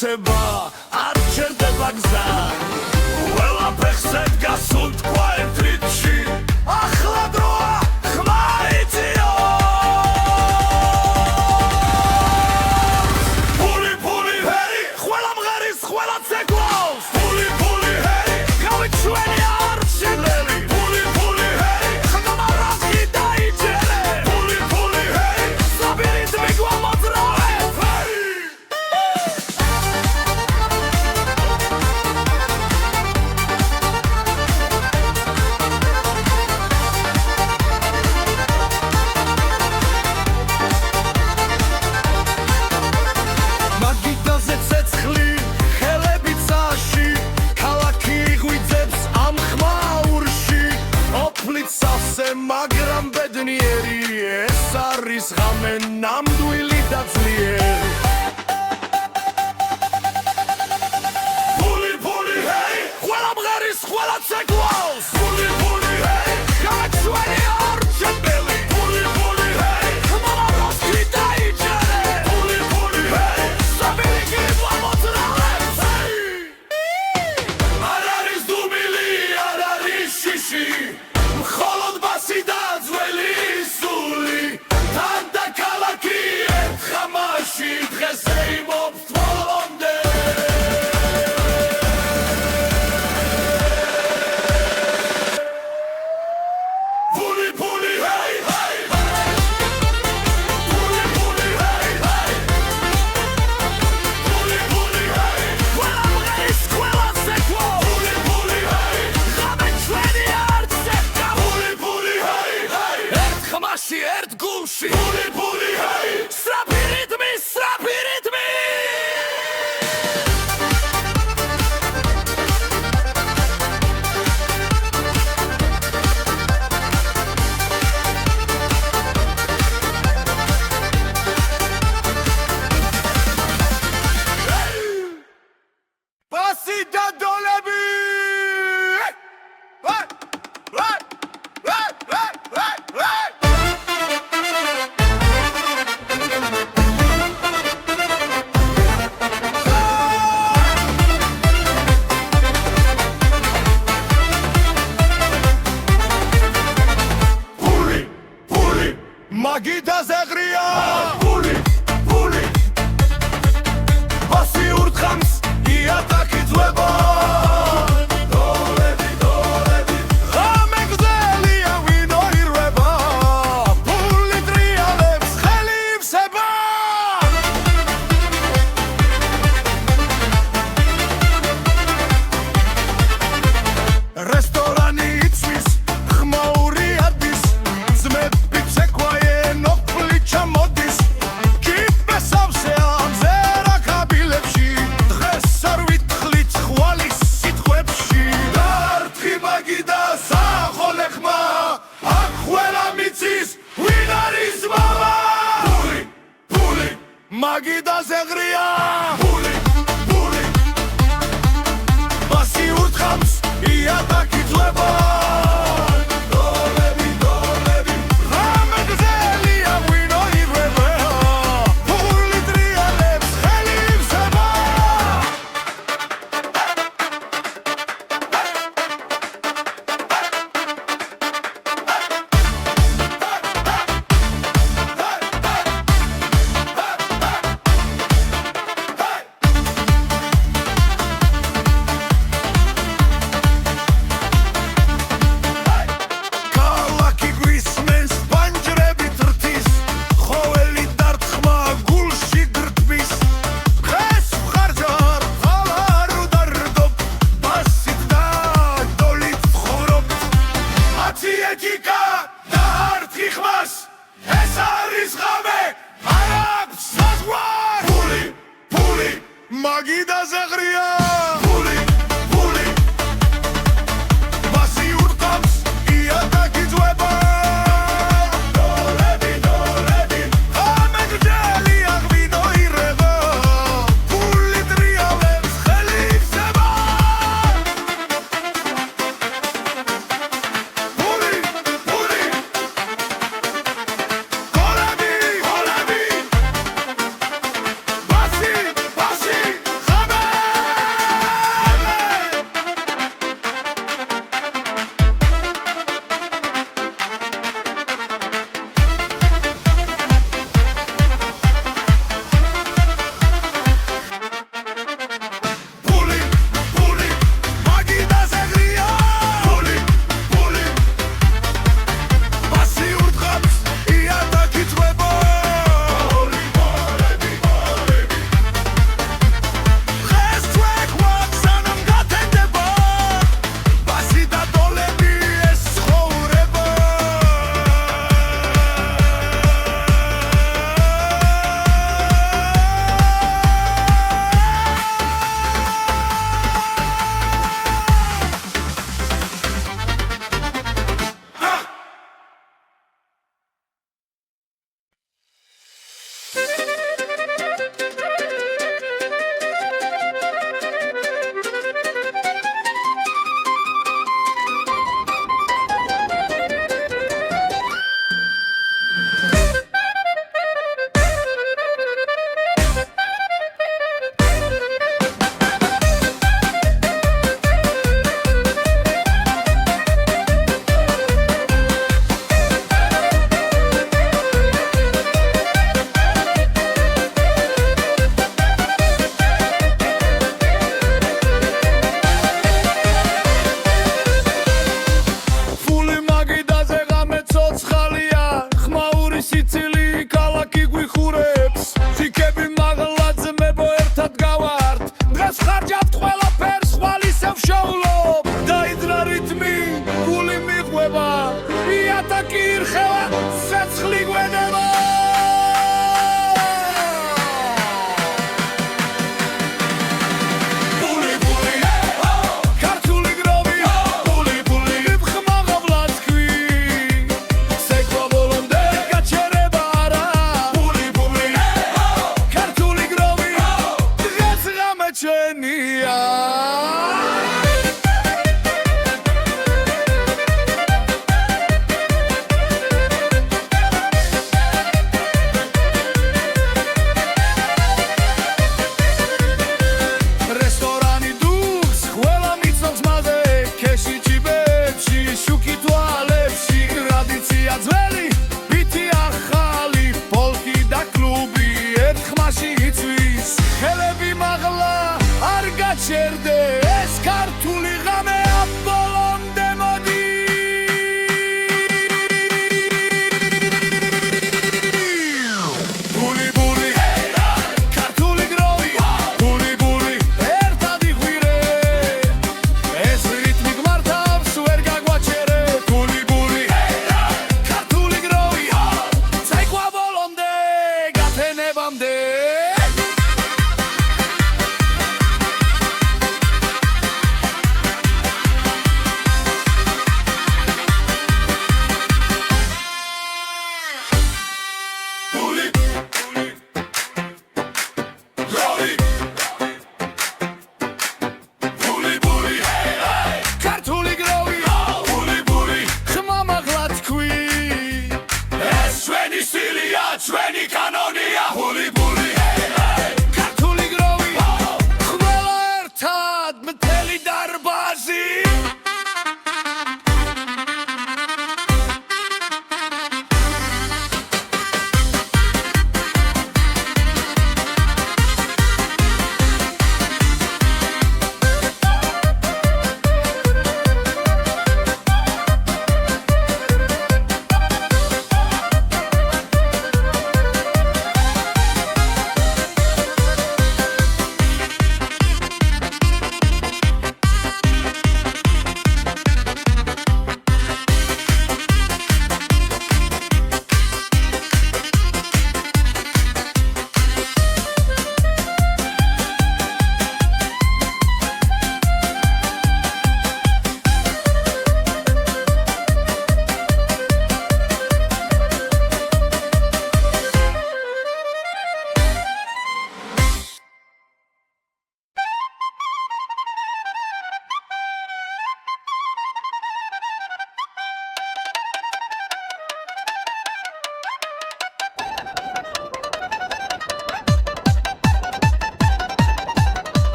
იცება არ ჩერდება გზა ყველა ფეხზე გასუნთქვა ერთ რიტმში ახლა დროა ხმა იწიო ფული ფული ჰერი ყველა მღერის ყველა ცეკვავს ფული ფული ჰერი გავით ჩვენი არჩილელი ფული ფული ჰერი ხმა რაზი დაიჯერე ფული ფული ჰერი საბირით მიგვამოძრავეთ ჰერი მაგიდაზე ცეცხლი ხელები წაში ქალაქი ღვიძებს ამ ხმაურში ოფლით სავსე მაგრამ ბედნიერი ეს არის ღამე ნამდვილი და ძლიერი ფული ფული ჰეი ყველა მღერის ყველა ცეკვავს ფული ფული ჰეი გავით ჩვენი არჩეველი ფული ფული ჰეი ხმა რაზი დაიჯერე ფული ფული ჰეი საბირით მიგვამოძრავეთ ჰეი არ არის დუმილი არ არის შიში მხოლოდ ბასი და ძველი სული თან და ქალაქი ერთ ხამაში დღეს ეიმობს ბოლომდე ფული ფული ჰეი ჰეი ფული ფული ჰეი ჰეი ფული ფული ჰეი ყველა მღერის ყველა ცეკვო ფული ფული ჰეი ღამე ჩვენი არჩევდა ფული ფული ჰეი ჰეი ერთ ხმაში ერთ გულში ფული ფული ჰეი სწრაფი რიტმი სწრაფი რიტმი ბასი და დოლები ფული ფული მაგიდაზე ღრია ფული ფული ბასი ურთხამს იატაკი ძვება დოლები დოლები ღამე გრძელია ვინო ირვება ფული ტრიალებს ხელი ივსება რესტორანი იცვის ხმაური ადის ძმები ცეკვაენ ოფლი ჩამოდის კიბე სავსე ამზერა კაბილებში დღეს არ ვითხლით ხვალის სიტყვებში დარტყი მაგიდა სახოლე ხმა აქ ყველა მიცის ვინ არის მამა ფული ფული მაგიდაზე ღრია ფული ფული ბასი ურთხამს იატაკი ძვება დოლები დოლები ღამე გრძელია ვინო ირვება ფული ტრიალებს ხელი ივსება ქალაქი გვისმენს პანჯრებით რთის ხოველი დარტყმა გულში გრდბის დღეს ვხარჯარ ხალარ უდარდობ ბასით და დოლით ვხურობ ათი ეკიკა და ართი ხმას ეს არის ღამე არ აქვს საზღვარ ფული ფული მაგიდაზე ღრია ფული ფული ბასი ურთხამს იატაკი ძვება დოლები დოლები ღამე გრძელია ვინო ირვება ფული ტრიალებს ხელი ივსება ფული ფული დოლები დოლები ბასი ბასი ჩვენია ეს ქართული ღამეა ბოლომდე მოდი ბული ქართული გროვი ბული ერთად იღვირე ეს რიტმი გმართავს ვერ გაგვაჩერე ბული ქართული გროვი ცეკვა ბოლომდე გაფენებამდე ჩვენი კანონია ბული ქართული გროვი ყველა ერთად მთელი დარბაზი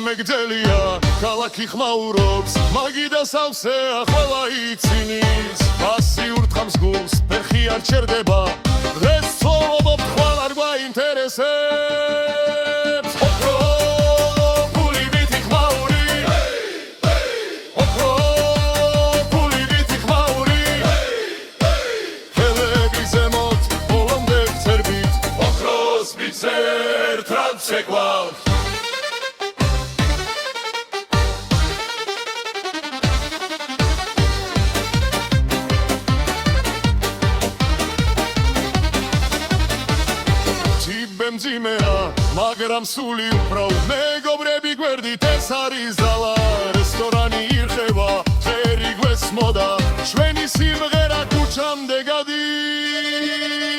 მეგდელია ქალაქი ხმაურობს მაგიდა სავსეა ყველა იცინის ფასი ურთხავს გულს ფერხი არ ჩერდება დღეს ცხოვრობ ხვალ არ გვაინტერესებს ოქროპული ვითი ხმაური ოქროპული ვითი ხმაური ხელები ზემოთ ბოლომდე ვწერბით ოქროს მიცერტრად შეგვავთ მძიმეა მაგრამ სული უფრო მეგობრები გვერდით ეს არის ზალა რესტორანი ირხევა ხერი გვესმოდა ჩვენი სიმღერა ქუჩამდე გადის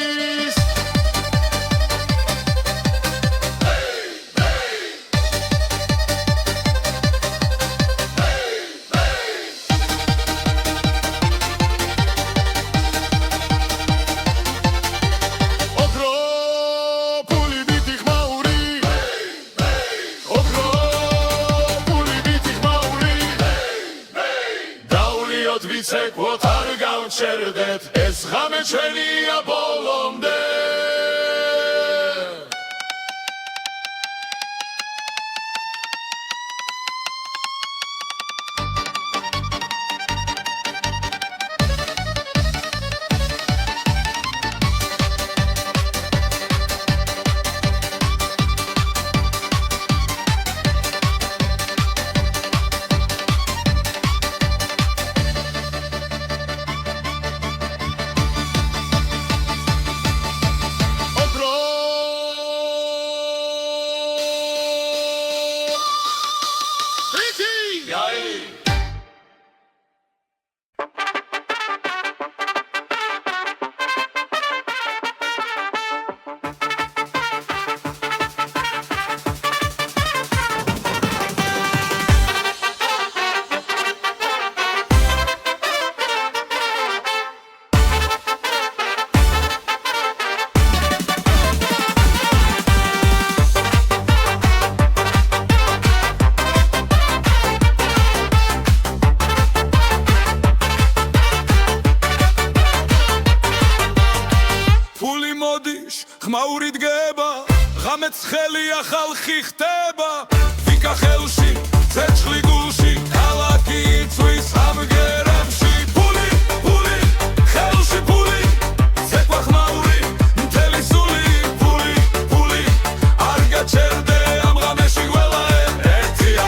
ვიცეკვოთ არ გავჩერდეთ ეს ღამე ჩვენია ბოლომდე გამეცხელია ხალხი ხდება ვიკა ხელში ცეცხლი გულში ქალაქი იწვის ამგერებში ფული ფული ხელში ფული ცეკვა ხმაური მთელი სული ფული ფული არ გაჩერდე ამ ღამეში ყველა ერთია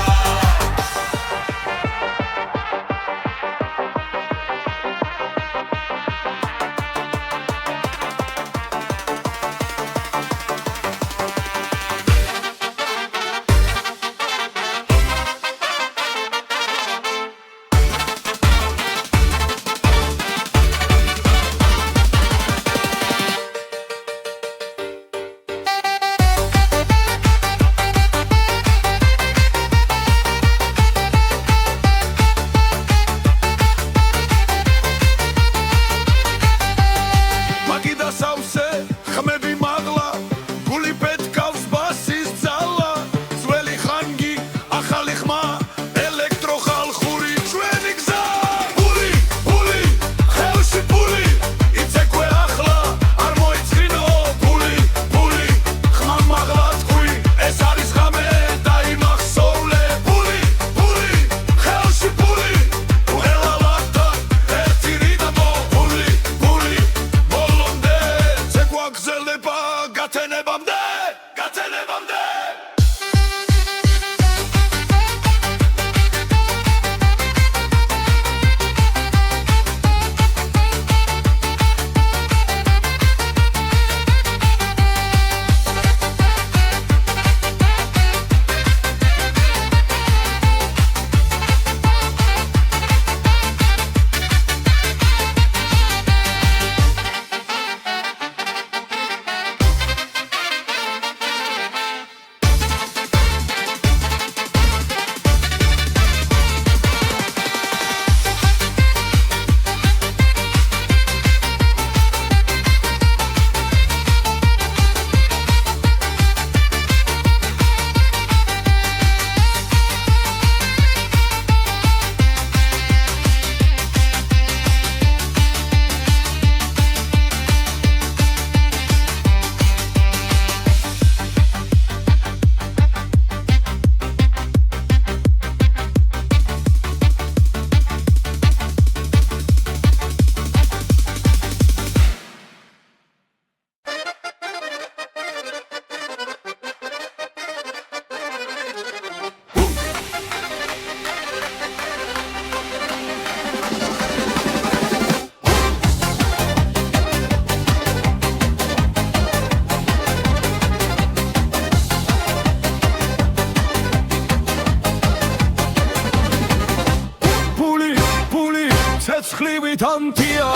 ცეცხლივით ანთია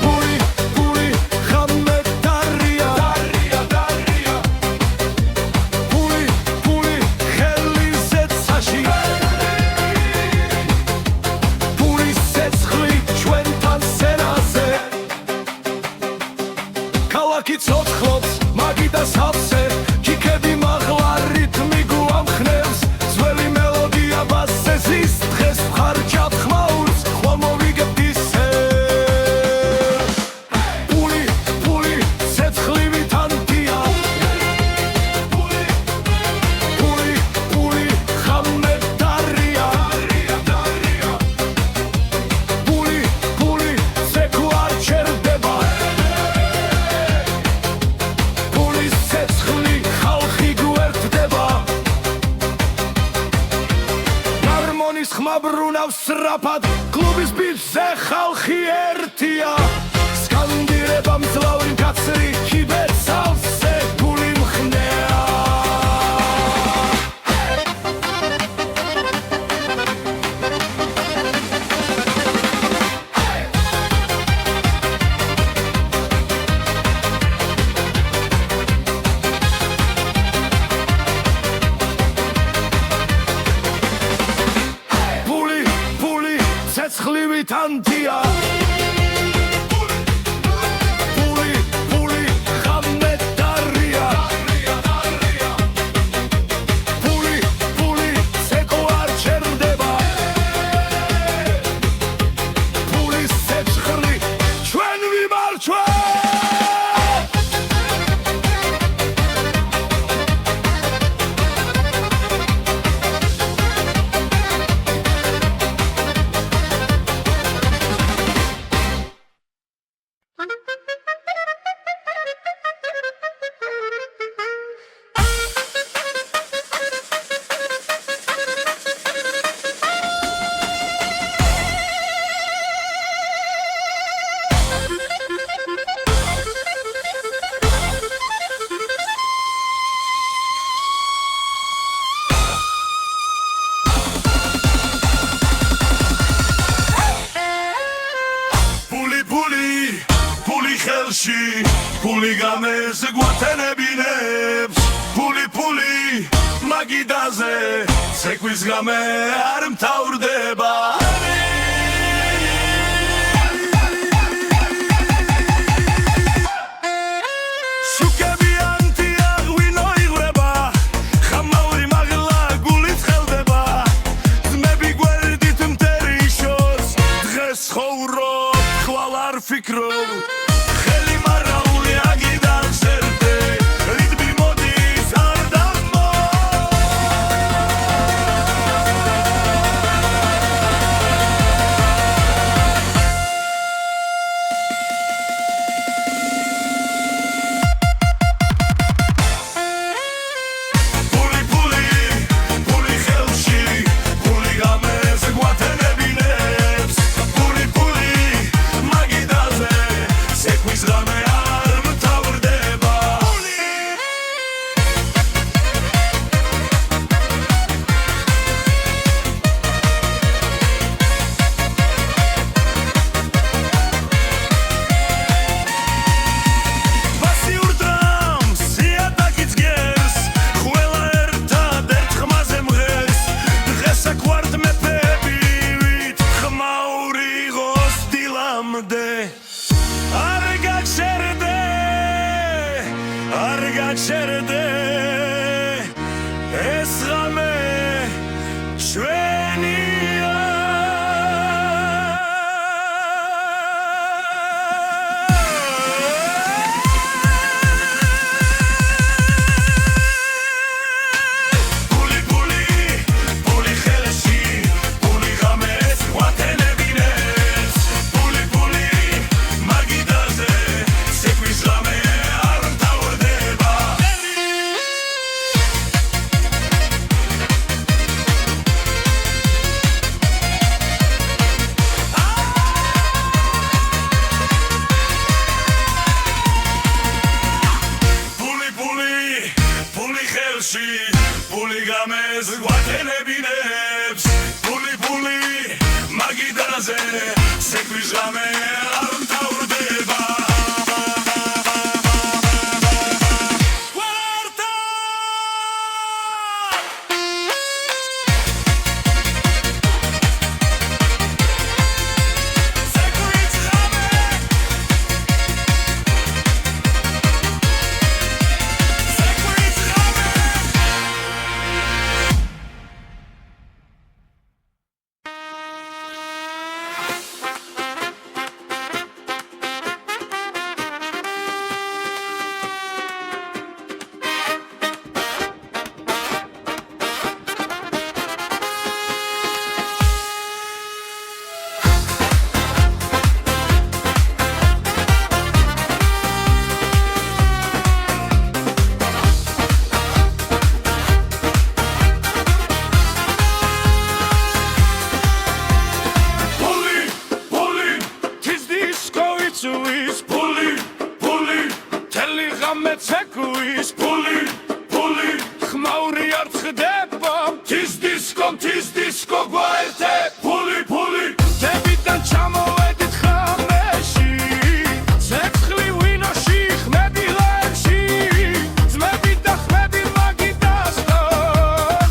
ფული ფული ხამე დარია ფული ფული ხელი ზეცაში ფულის ცეცხლი ჩვენთან სენაზე ქალაქი ცოცხლობს მაგიდა სავსე ჩიქები მაღლა რითმი გვამხნევს ძველი მელოდია ბასზე ზის დღეს ხარჯავ ხმაურს ხვალ მოვიგებთ ისე ფული ფული ცეცხლივით ანთია ფული ფული ფული ხამე დარია ფული ფული ცეკვა არ ჩერდება ფულის ცეცხლი ხალხი გვერდდება ნარმონის ხმა ბრუნავს სწრაფად კლუბის ბიჭზე ხალხი ერთია სკანდირება მძლავრი მკაცრი ჩიბეთ სავსე გული მხნეა ფული ფული ცეცხლივით ანთია ფული ფული ხამე დარია ფული ფული ცეკვა არ ჩერდება ფულის ცეცხლი ჩვენ ვიმარჩვენთ გვათენებინებს ფული ფული მაგიდაზე ცეკვის ღამე არ მთავრდება ფიქრობ ხელი მარაული აგიდან სერდე რიტმი მოდის არ დამო ფული ფული ფული ხელში ფული გამეს გვათენებინებს ფული ფული ცეკვის ღამე არ მთავრდება პასიურ დრამს იატაკიც გერს ყველა ერთად ხმაზე მღერს დღეს აქ ვართ მეფები ვით ხმაური ღოს დილამდე არ გაჩერდე ეს ღამე ჩვენია ფული ფული ფული ხელში ფული ღამეს გვათენებინებს ფული ფული მაგიდაზე ცეკვის ღამე ფული გამეს გვათენებინებს ფული ფული მაგიდაზე ცეკვის ღამე არ მთავრდება ცეკვის ფული ფული ხმაური არ წდება თის დისკო გვაერთე ფული ფული დებიდან ჩამოვედით ხამეში ცეცხლი ვინოში ხმები ლებში ძმები და ხმები მაგიდასთან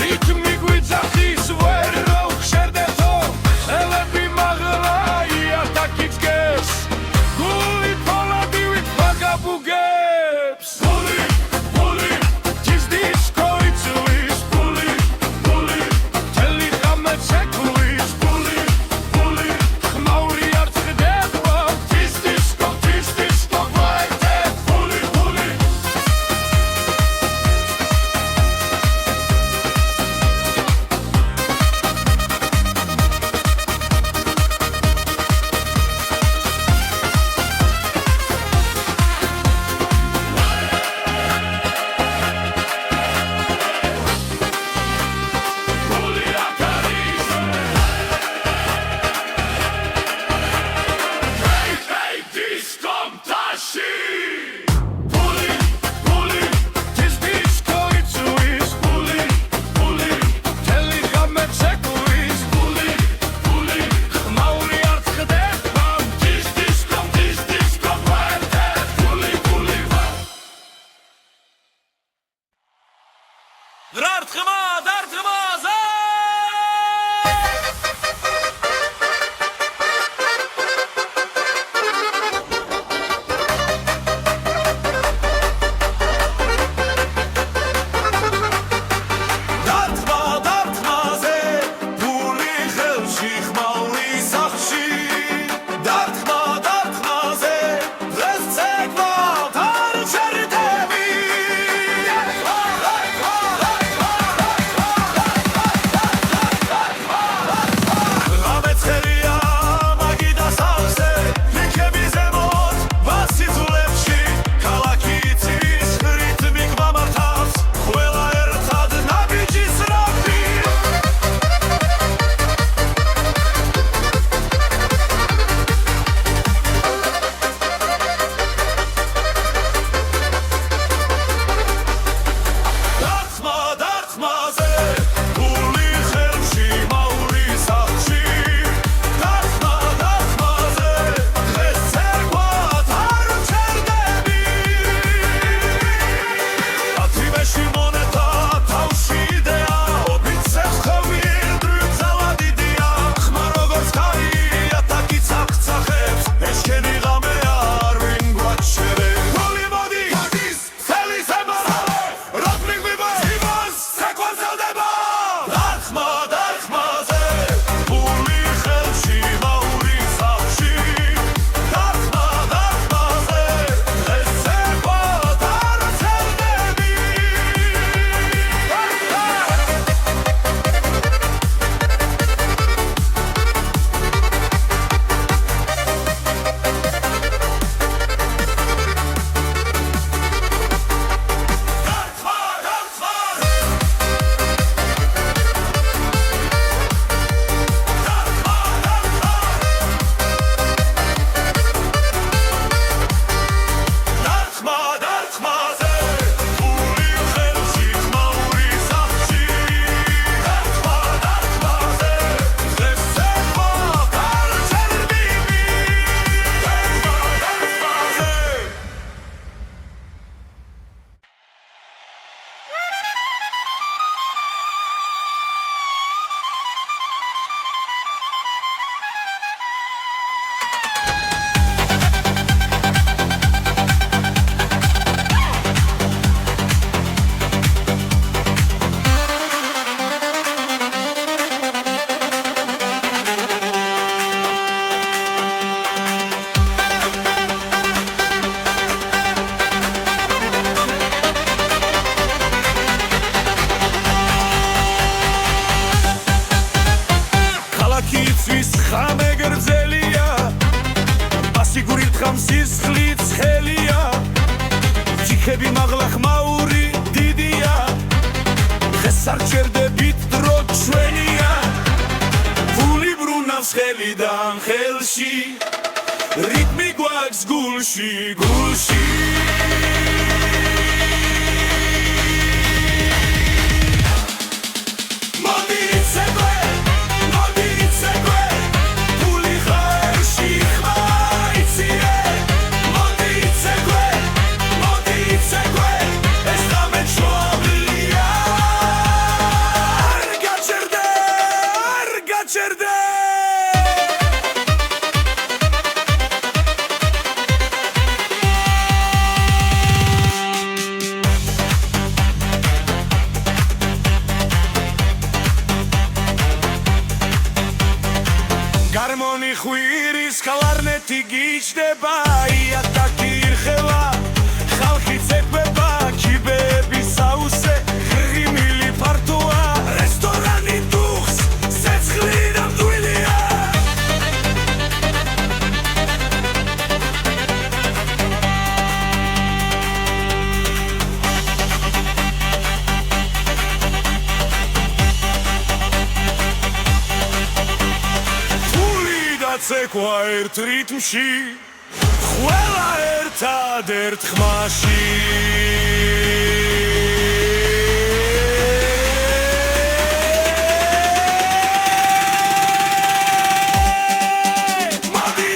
რიტმი გვიძახის ვერ რო ხშერდეთო ხელები მაღლა იატაკიც გეს გული ფოლადი ვით მაგაბუგე Check Mondi,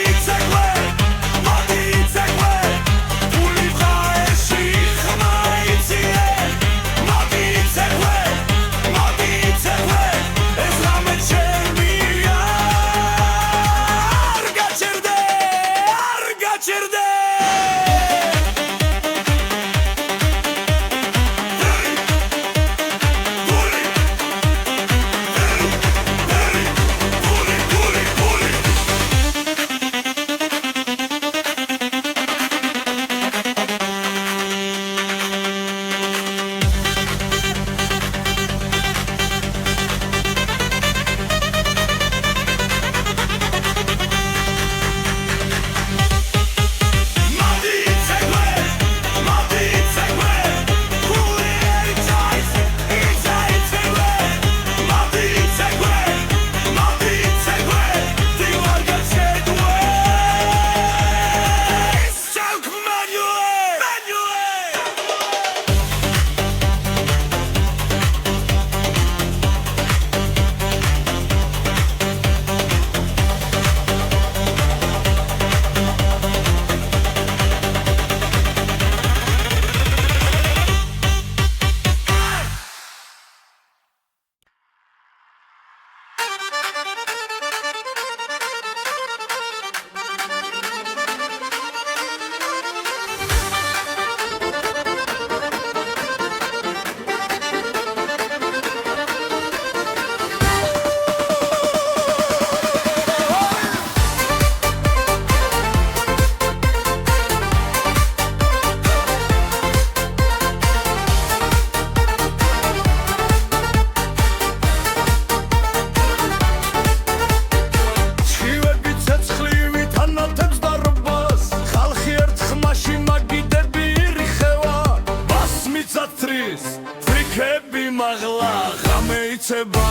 გამოცება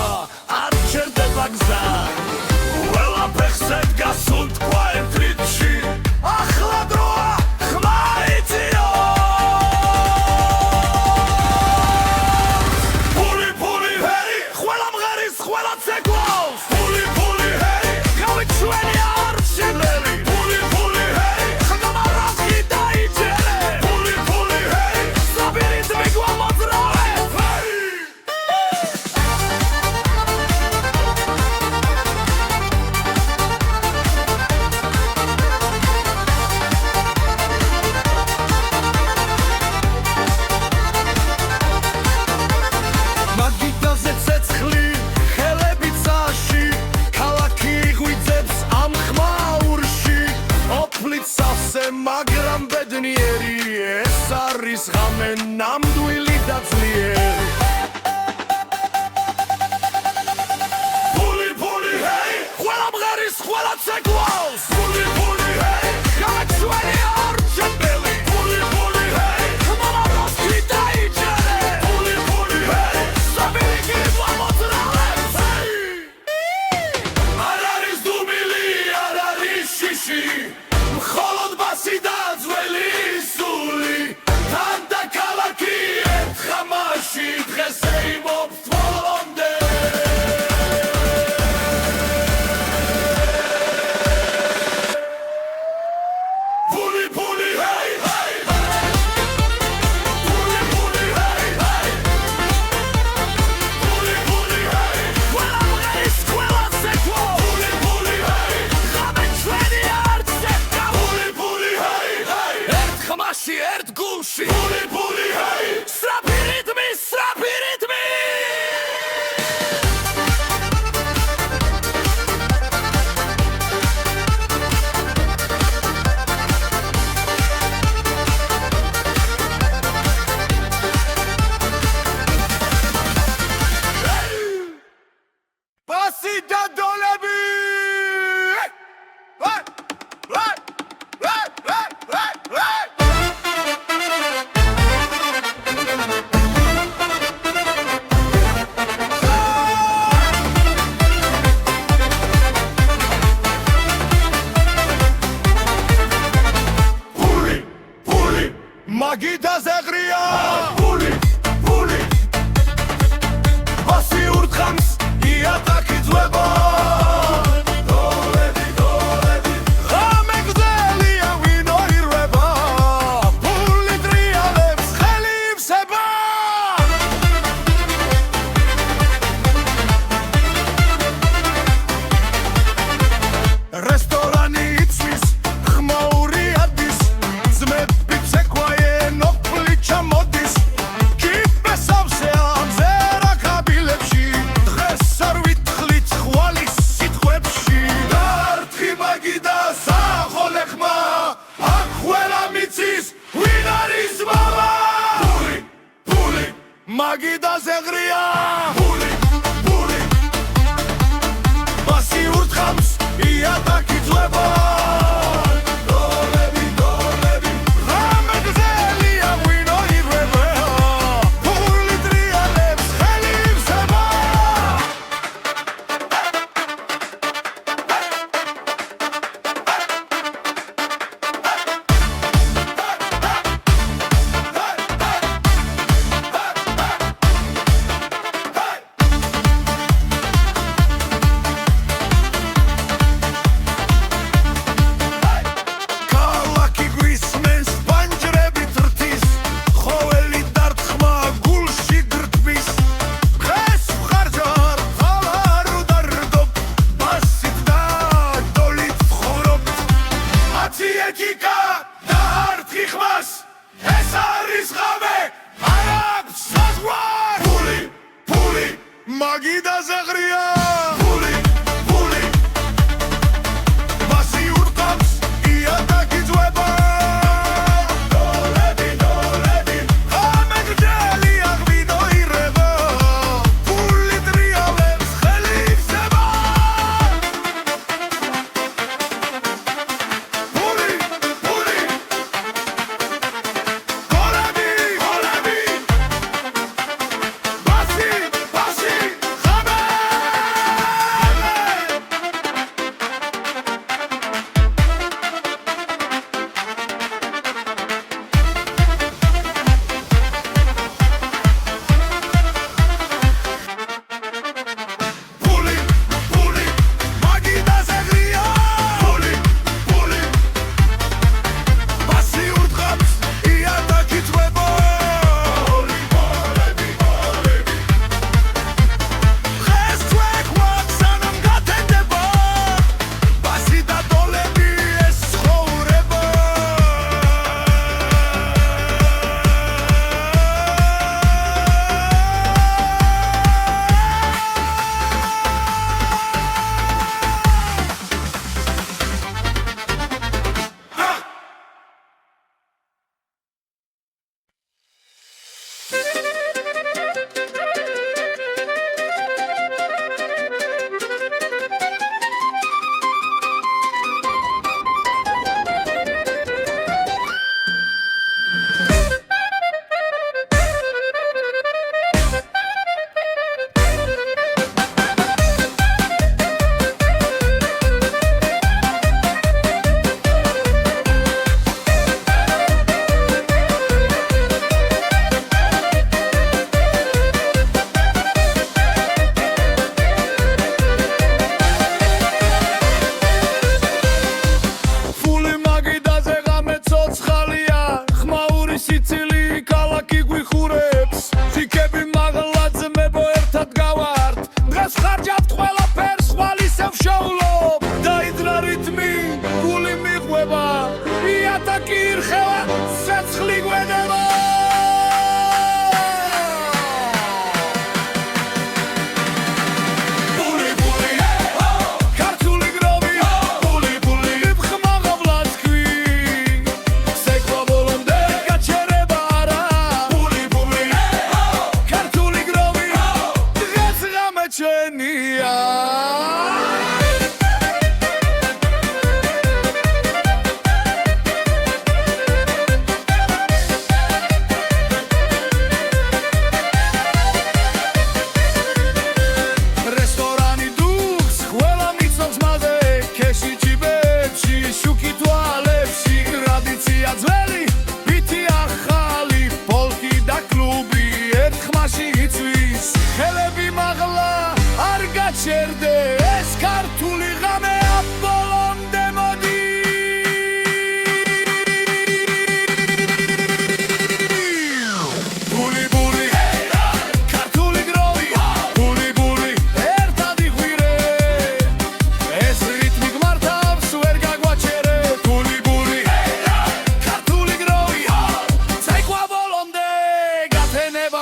არ ჩერდება გზა ყველა ფეხზე დგას თქვა ერთ რიტმში ახლა დროა ხმა იწიო ფული ფული ჰეი ყველა მღერის ყველა ცეკვავს ფული ფული ჰეი გავით ჩვენი არჩილელი ფული ფული ჰეი ხმა რასკი დაიჯერე ფული ფული ჰეი საბირით მიგვამოძრავე მაგიდაზე ცეცხლი ხელები წაში ქალაქი ღვიძებს ამ ხმაურში ოფლით სავსე მაგრამ ბედნიერი ეს არის ღამე ნამდვილი და ძლიერი ფული ფული ჰეი ყველა მღერის ყველა ცეკვავს ფული ფული ჰეი გაჩვენი არჩეველი ფული ფული ჰეი ხმა რასკი დაიჯერე ფული ფული ჰეი საბირით მიგვამოძრავებს არ არის დუმილი არ არის შიში მხოლოდ ბასი და ძველი სული თან და ქალაქი ერთ ხამაში დღეს ეიმობს ბოლომდე ფული ფული ჰეი ჰეი ფული ფული ჰეი ჰეი ფული ფული ჰეი ყველა მღერის ყველა ცეკვო ფული ფული ჰეი ღამე ჩვენი არჩევდა ფული ფული ჰეი ჰეი ერთ ხმაში ერთ გულში ფული ფული ჰეი სწრაფი რიტმი სწრაფი რიტმი ბასი და დოლები ფული ფული მაგიდაზე ღრია ფული ფული ბასი ურთხამს იატაკი ძვება დოლები დოლები ღამე გრძელია ვინო ირვება ფული ტრიალებს ხელი ივსება რესტორანი იცვის ხმაური ადის ძმები ცეკვაენ ოფლი ჩამოდის კიბე სავსე ამზე რა კაბილებში დღეს არ ვითხლით ხვალის სიტყვებში დარტყი მაგიდა სახოლე ხმა აქ ყველა მიცის ვინ არის მამა ფული ფული მაგიდაზე ღრია ფული ფული ბასი ურთხამს იატაკი ძვება დოლები დოლები ღამე გრძელია ვინო ირვება ფული ტრიალებს ხელი ივსება ქალაქი გვისმენს პანჯრები თრთის ხოველი დარტყმა გულში გრტვის დღეს ვხარჯარ თავარ უდარდობ ბასით და დოლით ვხურობ ათი ეკიკა და არტყი ხმას ეს არის ღამე არ აქვს საზღვარ ფული ფული მაგიდაზე ღრია ფული ფული ბასი ურთხამს იატაკი ძვება დოლები დოლები ღამე გრძელია ვინო ირვება ფული ტრიალებს ხელი ივსება ფული ფული დოლები დოლები ბასი ბასი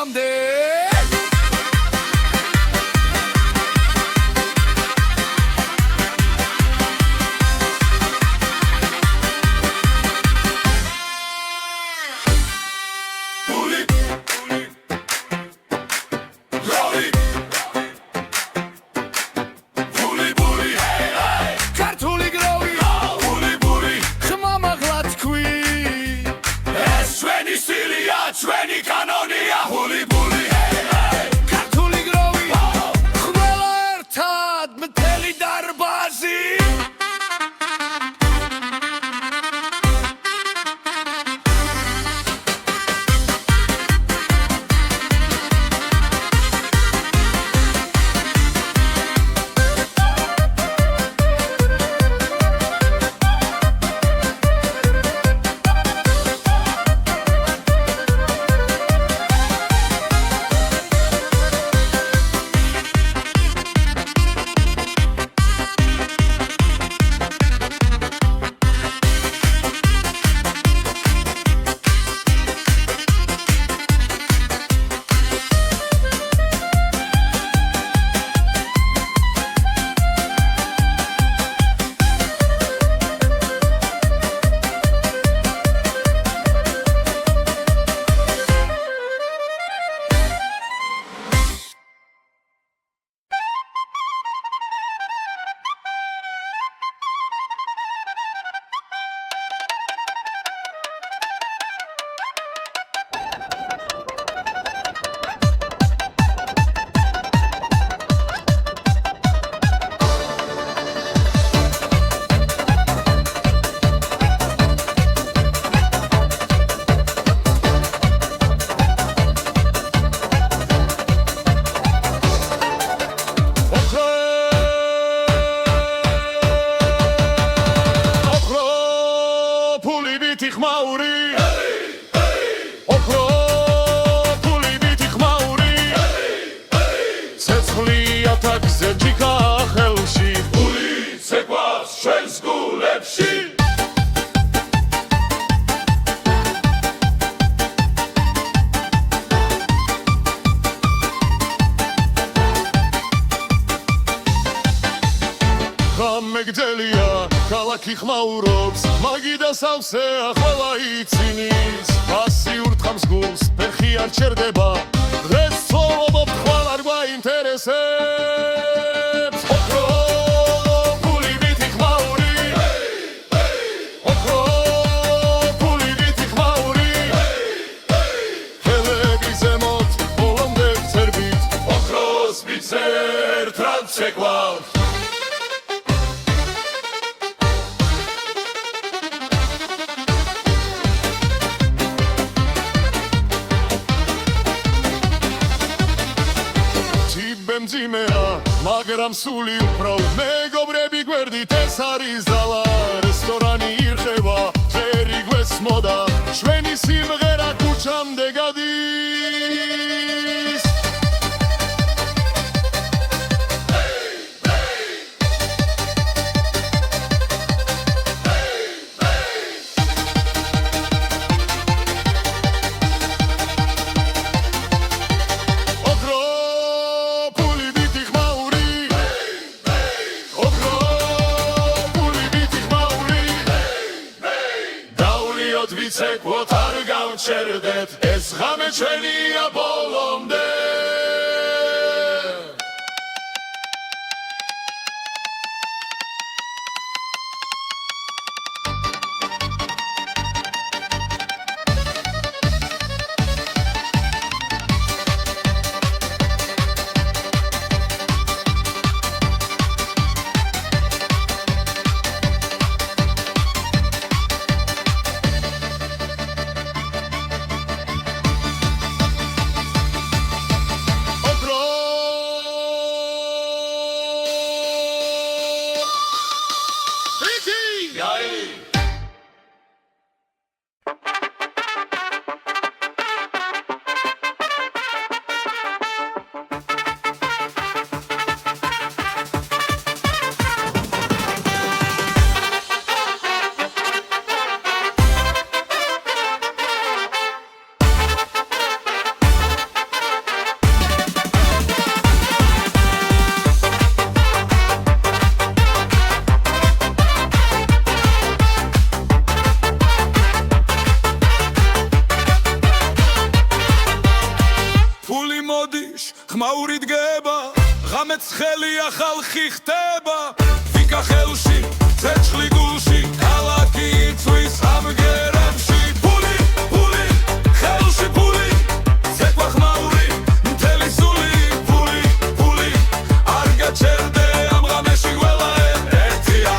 ბოლომდე ჩვენი კანონია ჰული-ბული ქართული გროვი ყველა ერთად მთელი დარბაზი მეგდელია ქალაქი ხმაურობს მაგიდა სავსე ახლა იცინის პასიურ თხამს გულს ფეხი არ ჩერდება დღეს ცხოვრობ ხვალ არ გვაინტერესებს ოქრო ფული ვითი ხმაური ოქრო ფული ვითი ხმაური ხელები ზემოთ ბოლომდე ვცერბით ოქროს ვიცერთ რაც შეგვაქვს მძიმეა მაგრამ სული უფრო მეგობრები გვერდით ეს არის ზალა რესტორანი ირხევა ჯერი გვესმოდა ჩვენი სიმღერა ქუჩამდე გადის ვიცეკვოთ არ გავჩერდეთ ეს ღამე ჩვენია ბოლომდე ხმაური დგება ღამეც ხელია ხალხი ხდება ვიკა ხელში ცეცხლი გულში ქალაქი იწვის ამგერებში ფული ფული ხელში ფული ცეკვა ხმაური მთელი სული ფული ფული არ გაჩერდე ამ ღამეში ყველა ერთია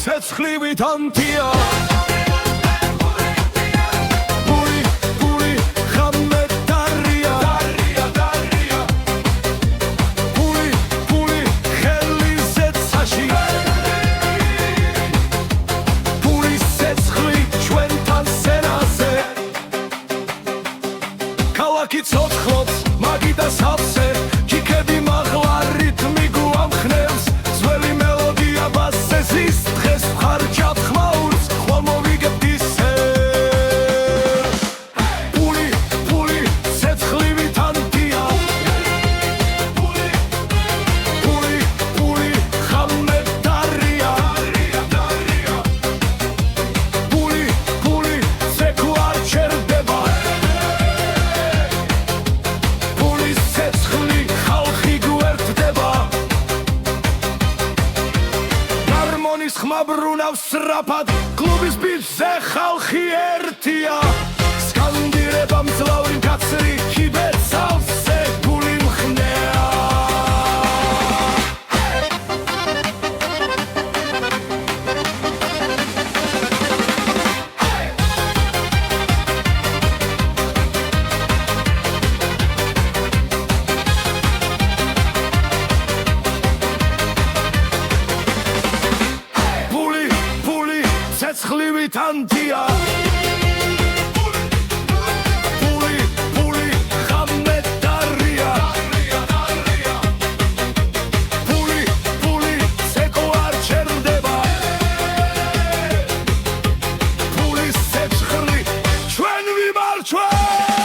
ცეცხლივით ანთია ფული ფული ხამე დარია ფული ფული ხელი ზეცაში ფულის ცეცხლი ჩვენთან სენაზე ქალაქი ცოცხლობს მაგიდა სავსე ჭიქები მაღლა რითმი გვამხნევს ძველი მელოდია ბასზე ზის ხარჯად ხმაურს ხვალ მოვიგებთ ისე ფული ფული ცეცხლივით ანთია ფული ფული ფული ხამე დარია ფული ფული ცეკვა არ ჩერდება ფულის ცეცხლი ხალხი გვერდდება გარმონის ხმა ბრუნავს სწრაფად კლუბის ბიჭზე ხალხი ერთია სკანდირება მძლავრი მკაცრი ჩიბეთ სავსე ფული მხნეა ცეცხლივით ანთია ფული ფული ხამე დარია ფული ფული ცეკვა არ ჩერდება ფულის ცეცხლი ჩვენ ვიმარჯვებთ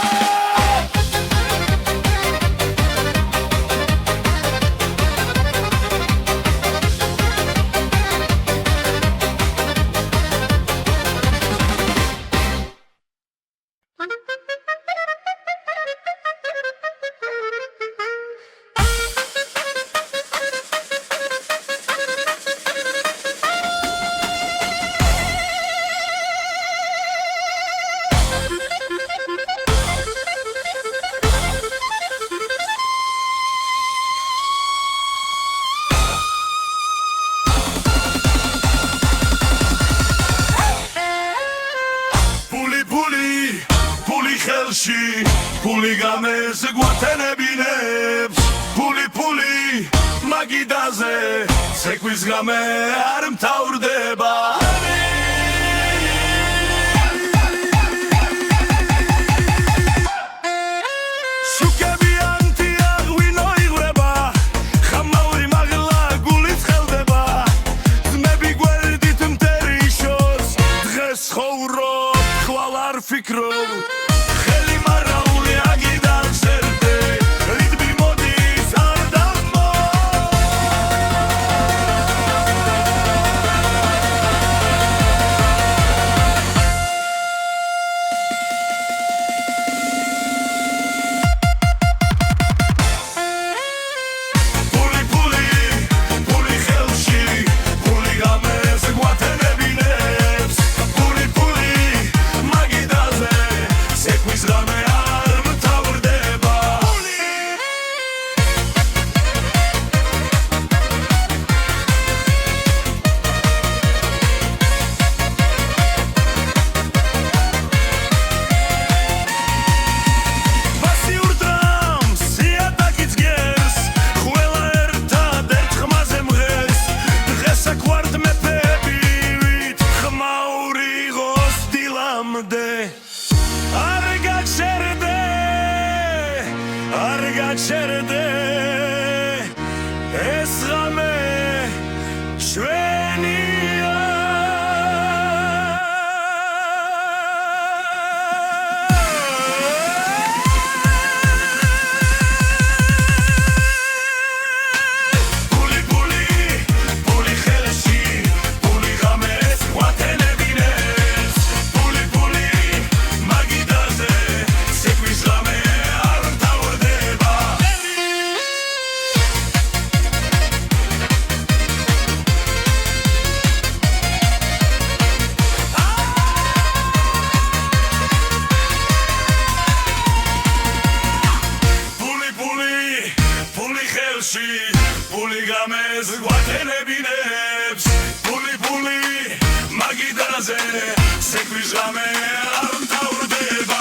Puli ხელში puli გამეს გვათენებინებს puli მაგიდაზე ცეკვის გამე არ მთავრდება Fikro Kheli marauli agidan serte ritmi modis ardamo Puli khelshi puli games gvatenebinebs puli Sekvis game ar mtavrdeba Vasi urdram siatakits gers Khwela ertad ert khmaze mghers Dges akwart mepebivit khmauri gos dilamde Argacherde es game shvenia Puli khelshi puli games gvatenebinebs puli magidaze sekvis game Puli games gvatenebinebs puli magidaze sekvis game ar mtavrdeba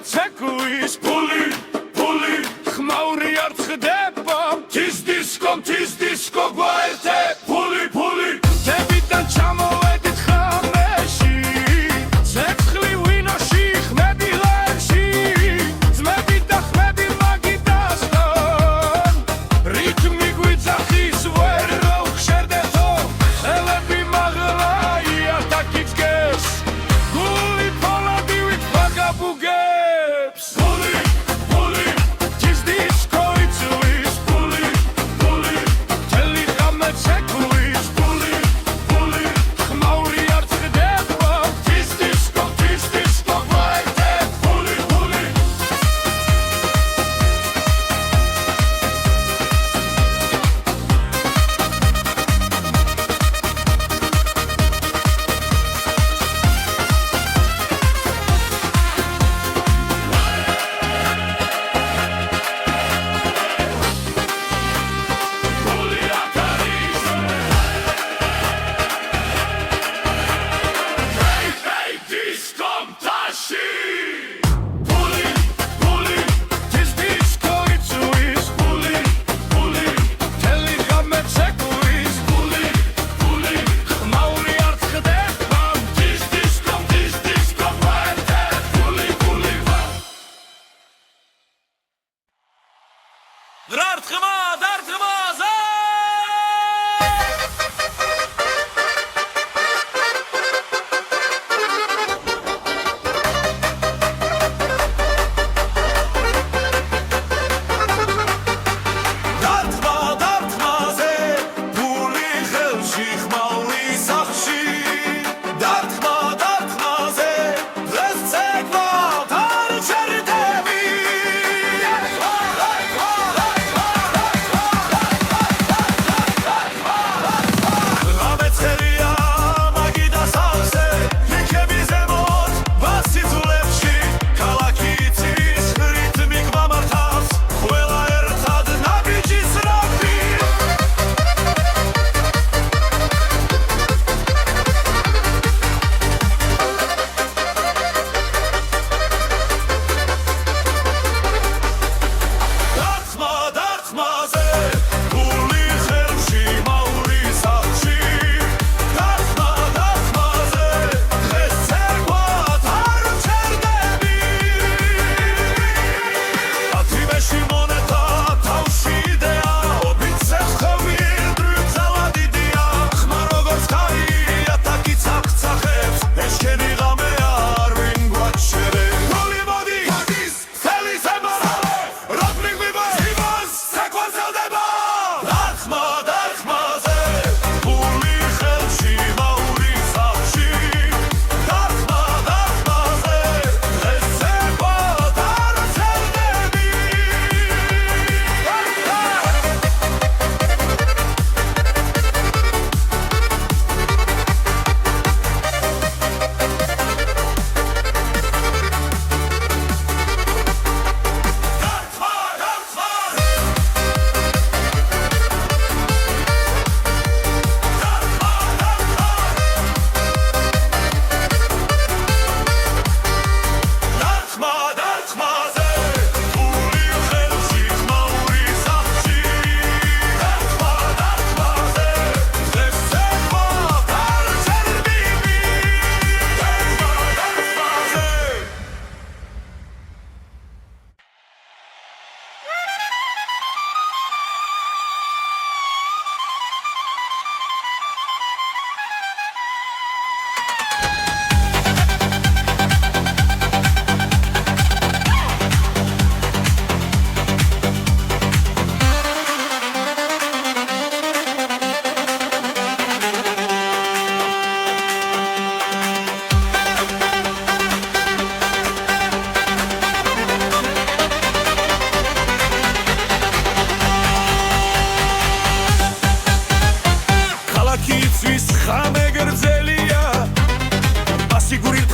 Tsekvis puli khmauri art khdeba tis disco gvaerte puli tebitan chamovedit khameshi Tsekli winoshi khmedi lershi Zmedi da khmedi magidaston Ritmi gwitzakhis vero khsherdeto Elebi maghlai atakits ges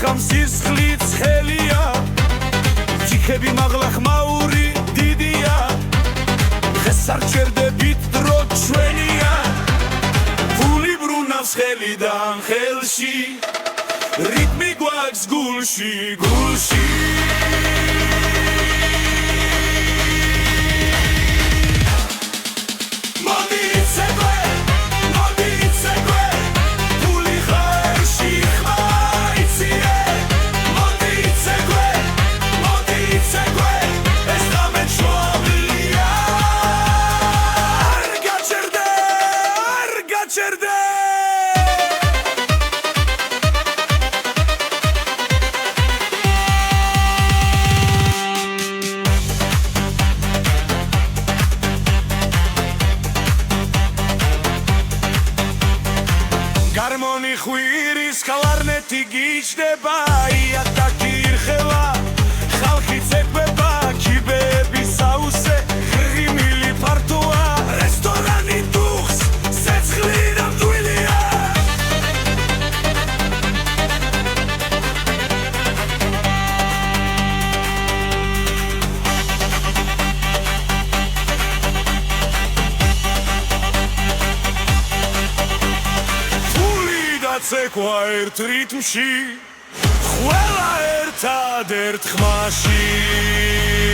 ცხამს სისხლით ხელია ჯიქები მაღლა ხმაური დიდია დღეს არ ჩერდებით დრო ჩვენია ფული ბრუნავს ხელიდან ხელში რიტმი გვაქვს გულში გულში Гармони ხვირის კლარნეტი გიჩდება იატაკი ირხევა ხალხი ცეკვება კიბეების საუსე ღიმილი ფართოა რესტორანი დუხს სეცხლი ნამდვილია ცეკვა ერთ რიტმში ყველა ერთად ერთ ხმაში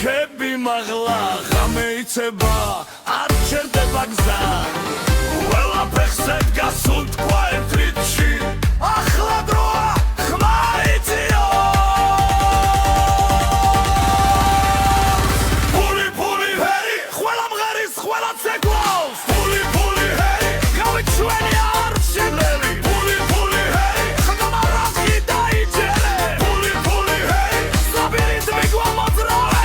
ფრიქები მაღლა ღამე იცება არ ჩერდება გზა ყველაფერზე გასულ თქვა ერთ რიტმში ახლა დროა ხმა იციო ფული ფული ჰერი ყველა მღერის ყველა ცეკვავს ფული ფული ჰერი გავი ჩვენი არჩეველი ფული ფული ჰერი ხმა რაზი დაიჯერე ფული ფული ჰერი საბირითმი გვამოძრავე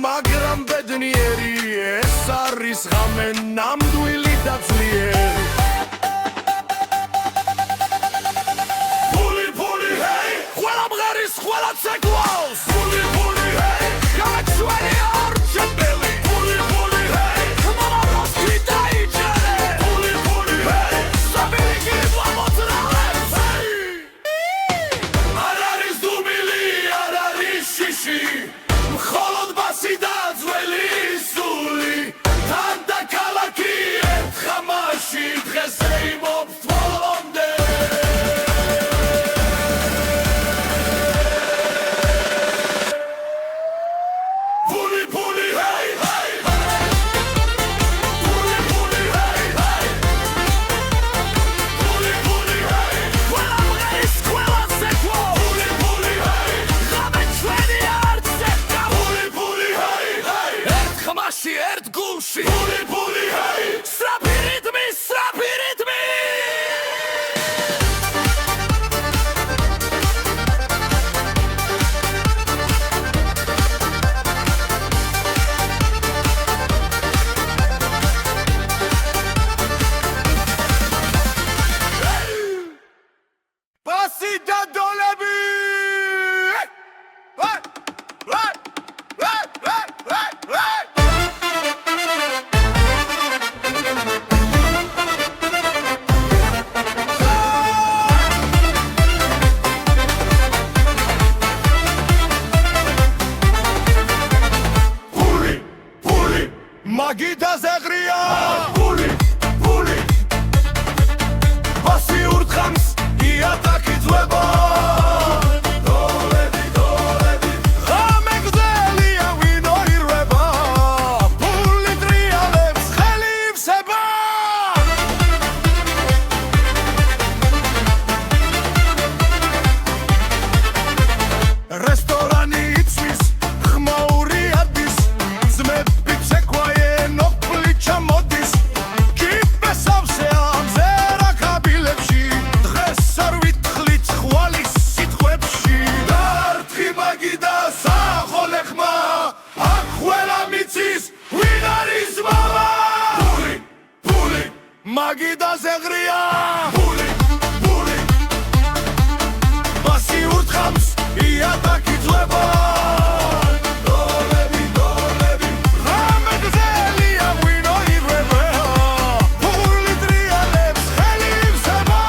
მაგრამ ბედნიერი ეს არის ღამე ნამდვილი და ძლიერი ფული ფული ჰეი ყველა მღერის ყველა ცეკვავს ფული ფული ჰეი მაგიდაზე ღრია ფული ფული ბასი ურთხამს იატაკი ძვება დოლები დოლები ღამე გრძელია ვინო ირვება ფული ტრიალებს ხელი ივსება რესტორანი იცვის ხმაური ადის ძმები ცეკვაენ ოფლი ჩამოდის კიპე სავსე ამზე რა კაბილებში დღეს არ ვითხლით ხვალის სიტყვებში დარტყი მაგიდა სახოლე ხმა აქ ყველა მიცის ვინ არის მამა ფული ფული მაგიდაზე ღრია ფული ფული ბასი ურთხამს იატაკი ძვება დოლები დოლები ღამე გრძელია ვინო ირვება ფული ტრიალებს ხელი ივსება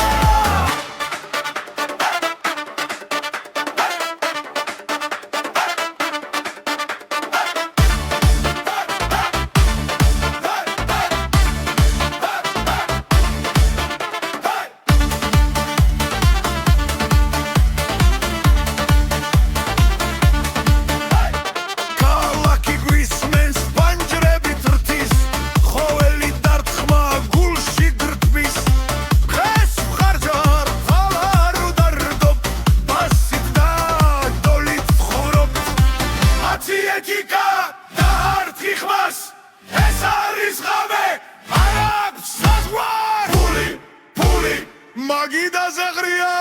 ქალაქი გვისმენს პანჯრებით რთის ხოველი დარტყმა გულში გრთმის დღეს ვხარჯარ ხალარ უდარდობ ბასით და დოლით ვხურობთ ათი ეთიკა და ართი ხმას ეს არის ღამე არ აქვს საზღვარ ფული ფული მაგიდაზე ღრია